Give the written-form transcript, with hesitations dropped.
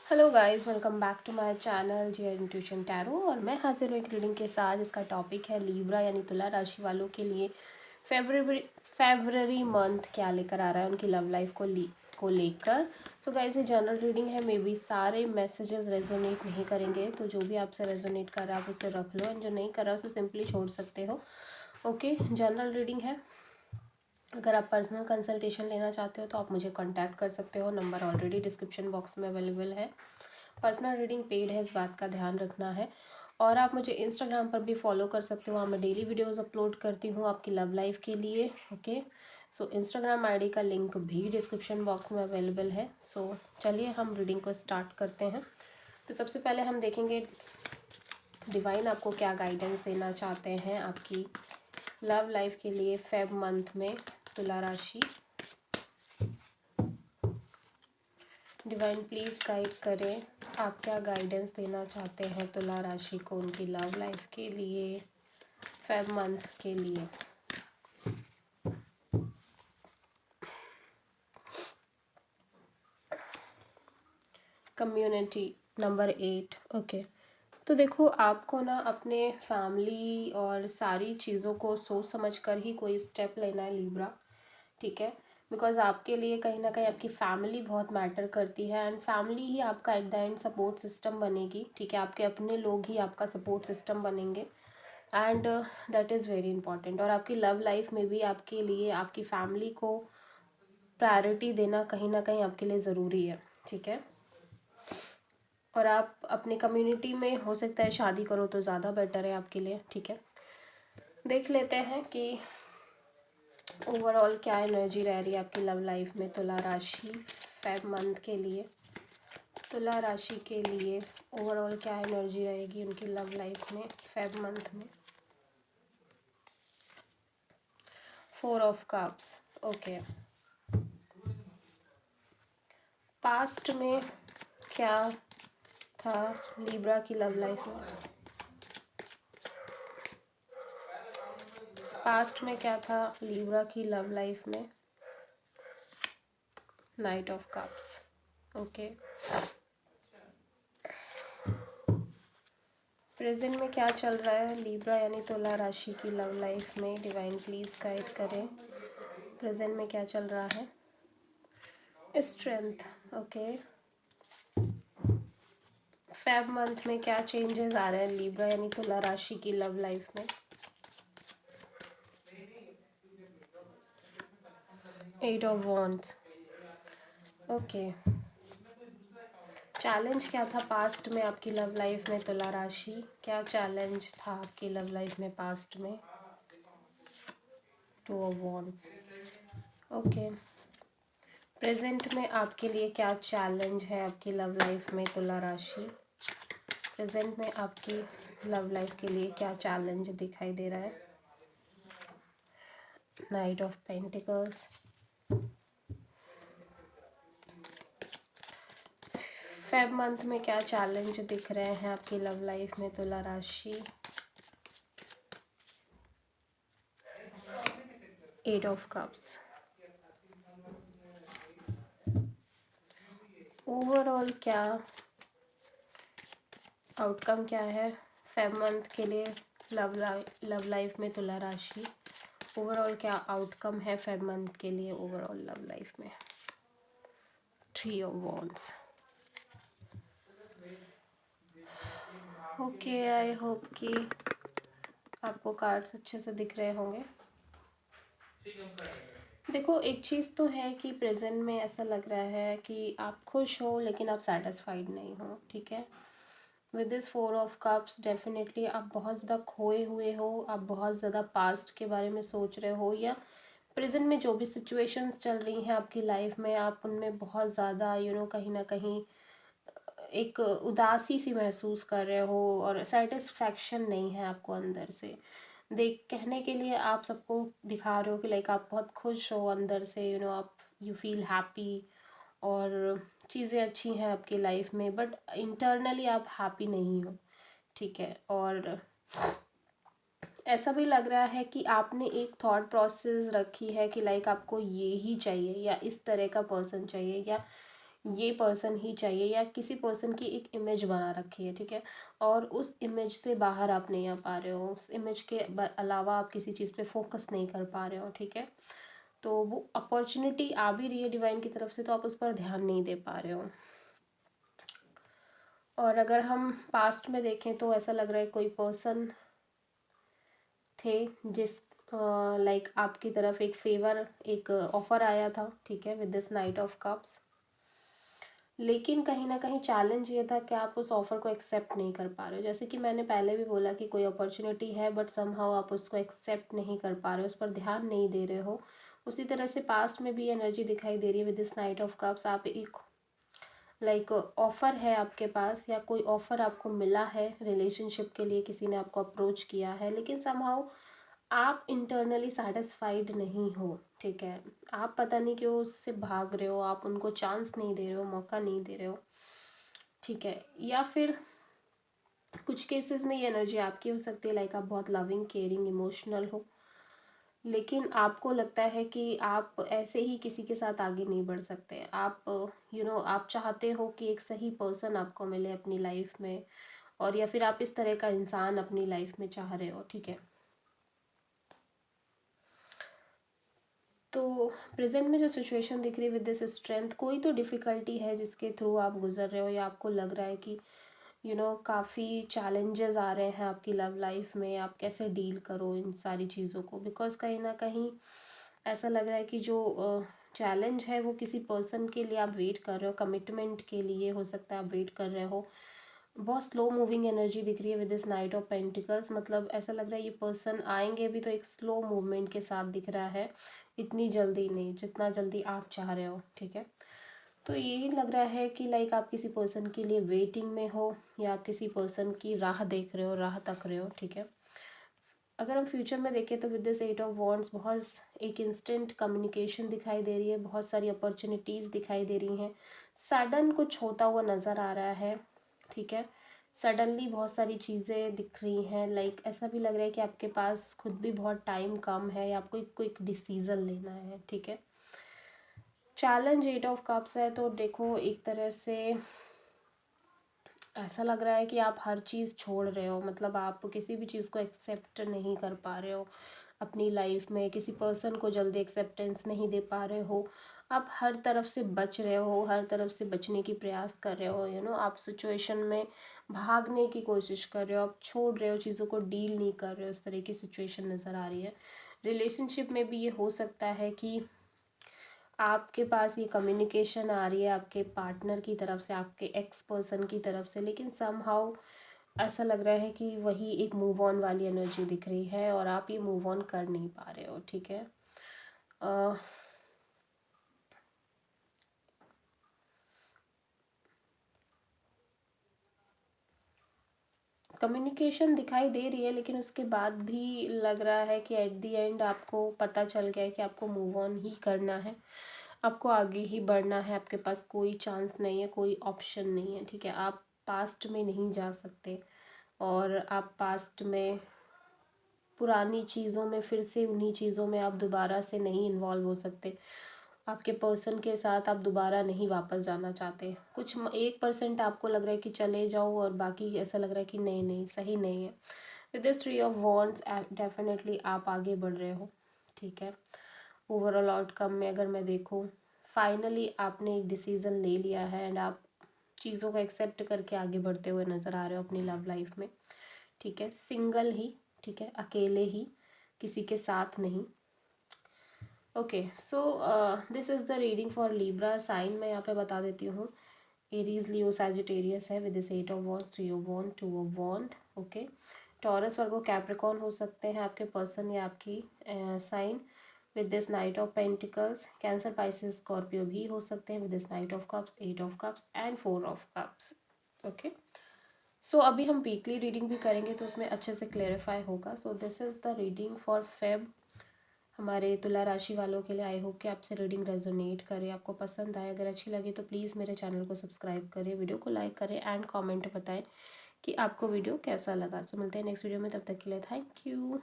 Hello guys, welcome back to my channel G intuition tarot. और मैं हाजिर हूँ एक रीडिंग के साथ। इसका टॉपिक है लीब्रा यानी तुला राशि वालों के लिए फेब्रवरी मंथ क्या लेकर आ रहा है उनकी लव लाइफ को लेकर। सो गाइस, ये जनरल रीडिंग है, मे बी सारे मैसेजेस रेजोनेट नहीं करेंगे, तो जो भी आपसे रेजोनेट कर रहा है आप उसे रख लो, एंड जो नहीं कर रहा है उसे सिंपली छोड़ सकते हो। ओके, जनरल रीडिंग है। अगर आप पर्सनल कंसल्टेशन लेना चाहते हो तो आप मुझे कांटेक्ट कर सकते हो, नंबर ऑलरेडी डिस्क्रिप्शन बॉक्स में अवेलेबल है। पर्सनल रीडिंग पेड है, इस बात का ध्यान रखना है। और आप मुझे इंस्टाग्राम पर भी फॉलो कर सकते हो, वहाँ मैं डेली वीडियोस अपलोड करती हूँ आपकी लव लाइफ के लिए। ओके, सो इंस्टाग्राम आईडी का लिंक भी डिस्क्रिप्शन बॉक्स में अवेलेबल है। सो चलिए हम रीडिंग को स्टार्ट करते हैं। तो सबसे पहले हम देखेंगे डिवाइन आपको क्या गाइडेंस देना चाहते हैं आपकी लव लाइफ के लिए फेब मंथ में तुला राशि। डिवाइन प्लीज़ गाइड करें, आप क्या गाइडेंस देना चाहते हैं तुला राशि को उनकी लव लाइफ के लिए फेब मंथ के लिए। Community number 8। ओके, तो देखो आपको ना अपने फैमिली और सारी चीज़ों को सोच समझ कर ही कोई स्टेप लेना है लिब्रा, ठीक है। बिकॉज आपके लिए कहीं ना कहीं आपकी फैमिली बहुत मैटर करती है, एंड फैमिली ही आपका at the end support system बनेगी, ठीक है। आपके अपने लोग ही आपका सपोर्ट सिस्टम बनेंगे, and that is very important. और आपकी लव लाइफ में भी आपके लिए आपकी फैमिली को प्रायोरिटी देना कहीं ना कहीं आपके लिए ज़रूरी है, ठीक है। और आप अपनी कम्युनिटी में हो सकता है शादी करो तो ज़्यादा बेटर है आपके लिए, ठीक है। देख लेते हैं कि ओवरऑल क्या एनर्जी रह रही है आपकी लव लाइफ में तुला राशि फेब मंथ के लिए। तुला राशि के लिए ओवरऑल क्या एनर्जी रहेगी उनकी लव लाइफ में फेब मंथ में। 4 ऑफ कप्स। ओके, पास्ट में क्या था लिब्रा की लव लाइफ में? पास्ट में क्या था लिब्रा की लव लाइफ में? Night of cups. Okay, present में क्या चल रहा है लिब्रा यानी तुला राशि की लव लाइफ में? डिवाइन प्लीज गाइड करें, प्रेजेंट में क्या चल रहा है? स्ट्रेंथ। ओके, फेब मंथ में क्या चेंजेस आ रहे हैं लिब्रा यानी तुला राशि की लव लाइफ में? 8 ऑफ वॉन्ड्स। ओके, चैलेंज क्या था पास्ट में आपकी लव लाइफ में तुला राशि? क्या चैलेंज था आपकी लव लाइफ में पास्ट में? 2 ऑफ वॉन्ड्स। ओके, प्रेजेंट में आपके लिए क्या चैलेंज है आपकी लव लाइफ में तुला राशि? प्रेजेंट में आपकी लव लाइफ के लिए क्या चैलेंज दिखाई दे रहा है? Night of pentacles. Feb month में क्या चैलेंज दिख रहे हैं आपकी लव लाइफ में तुला राशि? 8 ऑफ कप्स। ओवरऑल क्या आउटकम क्या है फेब मंथ के लिए लव लाइफ में तुला राशि? ओवरऑल क्या आउटकम है फेब मंथ के लिए ओवरऑल लव लाइफ में? 3 of wands. Okay, I hope कि आपको कार्ड्स अच्छे से दिख रहे होंगे। देखो, एक चीज़ तो है कि प्रेजेंट में ऐसा लग रहा है कि आप खुश हो लेकिन आप सेटिस्फाइड नहीं हो, ठीक है। With this 4 of cups definitely आप बहुत ज़्यादा खोए हुए हो, आप बहुत ज़्यादा पास्ट के बारे में सोच रहे हो, या प्रेजेंट में जो भी सिचुएशंस चल रही हैं आपकी लाइफ में आप उनमें बहुत ज़्यादा कहीं ना कहीं एक उदासी सी महसूस कर रहे हो, और सेटिस्फैक्शन नहीं है आपको अंदर से। देख कहने के लिए आप सबको दिखा रहे हो कि लाइक आप बहुत खुश हो अंदर से, आप यू फील हैप्पी और चीज़ें अच्छी हैं आपकी लाइफ में, बट इंटरनली आप हैप्पी नहीं हो, ठीक है। और ऐसा भी लग रहा है कि आपने एक थॉट प्रोसेस रखी है कि लाइक आपको ये ही चाहिए, या इस तरह का पर्सन चाहिए, या ये पर्सन ही चाहिए, या किसी पर्सन की एक इमेज बना रखी है, ठीक है, और उस इमेज से बाहर आप नहीं आ पा रहे हो, उस इमेज के अलावा आप किसी चीज़ पे फोकस नहीं कर पा रहे हो, ठीक है। तो वो अपॉर्चुनिटी आ भी रही है डिवाइन की तरफ से, तो आप उस पर ध्यान नहीं दे पा रहे हो। और अगर हम पास्ट में देखें तो ऐसा लग रहा है कोई पर्सन थे जिस लाइक आपकी तरफ एक फेवर, एक ऑफर आया था, ठीक है, with this knight of cups. लेकिन कहीं ना कहीं चैलेंज ये था कि आप उस ऑफ़र को एक्सेप्ट नहीं कर पा रहे हो। जैसे कि मैंने पहले भी बोला कि कोई अपॉर्चुनिटी है बट समहाउ आप उसको एक्सेप्ट नहीं कर पा रहे हो, उस पर ध्यान नहीं दे रहे हो। उसी तरह से पास्ट में भी एनर्जी दिखाई दे रही है with this knight of cups. आप एक लाइक ऑफ़र है आपके पास, या कोई ऑफ़र आपको मिला है रिलेशनशिप के लिए, किसी ने आपको अप्रोच किया है, लेकिन समहाउ आप इंटरनली सेटिस्फाइड नहीं हो, ठीक है। आप पता नहीं क्यों उससे भाग रहे हो, आप उनको चांस नहीं दे रहे हो, मौका नहीं दे रहे हो, ठीक है। या फिर कुछ केसेस में ये एनर्जी आपकी हो सकती है, लाइक आप बहुत लविंग, केयरिंग, इमोशनल हो, लेकिन आपको लगता है कि आप ऐसे ही किसी के साथ आगे नहीं बढ़ सकते। आप आप चाहते हो कि एक सही पर्सन आपको मिले अपनी लाइफ में, और या फिर आप इस तरह का इंसान अपनी लाइफ में चाह रहे हो, ठीक है। तो प्रेजेंट में जो सिचुएशन दिख रही है विद दिस स्ट्रेंथ, कोई तो डिफ़िकल्टी है जिसके थ्रू आप गुजर रहे हो, या आपको लग रहा है कि काफ़ी चैलेंजेस आ रहे हैं आपकी लव लाइफ में, आप कैसे डील करो इन सारी चीज़ों को। बिकॉज कहीं ना कहीं ऐसा लग रहा है कि जो चैलेंज है वो किसी पर्सन के लिए आप वेट कर रहे हो, कमिटमेंट के लिए हो सकता है आप वेट कर रहे हो। बहुत स्लो मूविंग एनर्जी दिख रही है with this knight of pentacles. मतलब ऐसा लग रहा है ये पर्सन आएंगे भी तो एक स्लो मूवमेंट के साथ दिख रहा है, इतनी जल्दी नहीं जितना जल्दी आप चाह रहे हो, ठीक है। तो यही लग रहा है कि लाइक आप किसी पर्सन के लिए वेटिंग में हो, या आप किसी पर्सन की राह देख रहे हो, राह तक रहे हो, ठीक है। अगर हम फ्यूचर में देखें तो with this eight of wands बहुत एक इंस्टेंट कम्युनिकेशन दिखाई दे रही है, बहुत सारी अपॉर्चुनिटीज़ दिखाई दे रही हैं। सडन कुछ होता हुआ नज़र आ रहा है, ठीक है। सडनली बहुत सारी चीज़ें दिख रही हैं, लाइक ऐसा भी लग रहा है कि आपके पास खुद भी बहुत टाइम कम है, या आपको क्विक डिसीज़न लेना है, ठीक है। चैलेंज एट ऑफ कप्स है, तो देखो एक तरह से ऐसा लग रहा है कि आप हर चीज़ छोड़ रहे हो, मतलब आप किसी भी चीज़ को एक्सेप्ट नहीं कर पा रहे हो अपनी लाइफ में, किसी पर्सन को जल्दी एक्सेप्टेंस नहीं दे पा रहे हो। आप हर तरफ से बच रहे हो, हर तरफ से बचने की प्रयास कर रहे हो, आप सिचुएशन में भागने की कोशिश कर रहे हो, आप छोड़ रहे हो, चीज़ों को डील नहीं कर रहे हो, इस तरह की सिचुएशन नज़र आ रही है। रिलेशनशिप में भी ये हो सकता है कि आपके पास ये कम्युनिकेशन आ रही है आपके पार्टनर की तरफ से, आपके एक्स पर्सन की तरफ से, लेकिन समहाउ ऐसा लग रहा है कि वही एक मूव ऑन वाली एनर्जी दिख रही है, और आप ये मूव ऑन कर नहीं पा रहे हो, ठीक है। कम्युनिकेशन दिखाई दे रही है, लेकिन उसके बाद भी लग रहा है कि एट दी एंड आपको पता चल गया है कि आपको मूव ऑन ही करना है, आपको आगे ही बढ़ना है, आपके पास कोई चांस नहीं है, कोई ऑप्शन नहीं है, ठीक है। आप पास्ट में नहीं जा सकते, और आप पास्ट में पुरानी चीज़ों में फिर से उन्हीं चीज़ों में आप दोबारा से नहीं इन्वॉल्व हो सकते। आपके पर्सन के साथ आप दोबारा नहीं वापस जाना चाहते। कुछ 1% आपको लग रहा है कि चले जाओ, और बाकी ऐसा लग रहा है कि नहीं नहीं सही नहीं है। With this three of wands definitely आप आगे बढ़ रहे हो, ठीक है। ओवरऑल आउटकम में अगर मैं देखूँ, फाइनली आपने एक डिसीज़न ले लिया है, एंड आप चीज़ों को एक्सेप्ट करके आगे बढ़ते हुए नज़र आ रहे हो अपनी लव लाइफ में, ठीक है। सिंगल ही, ठीक है, अकेले ही, किसी के साथ नहीं। Okay, so this is the reading for Libra sign. मैं यहाँ पे बता देती हूँ, एरीज, लियो, सैजिटेरियस है with this 8 of wands, 3 of wand, 2 of wand, okay. Taurus, Virgo, Capricorn हो सकते हैं आपके पर्सन या आपकी sign with this knight of pentacles. Cancer, Pisces, Scorpio भी हो सकते हैं with this knight of cups, 8 of cups and 4 of cups, okay. सो अभी हम वीकली रीडिंग भी करेंगे तो उसमें अच्छे से क्लेरिफाई होगा। सो this is the reading for Feb हमारे तुला राशि वालों के लिए। आई होप कि आपसे रीडिंग रेजोनेट करे, आपको पसंद आए। अगर अच्छी लगी तो प्लीज़ मेरे चैनल को सब्सक्राइब करें, वीडियो को लाइक करें, एंड कमेंट बताएं कि आपको वीडियो कैसा लगा। सो मिलते हैं नेक्स्ट वीडियो में, तब तक के लिए थैंक यू।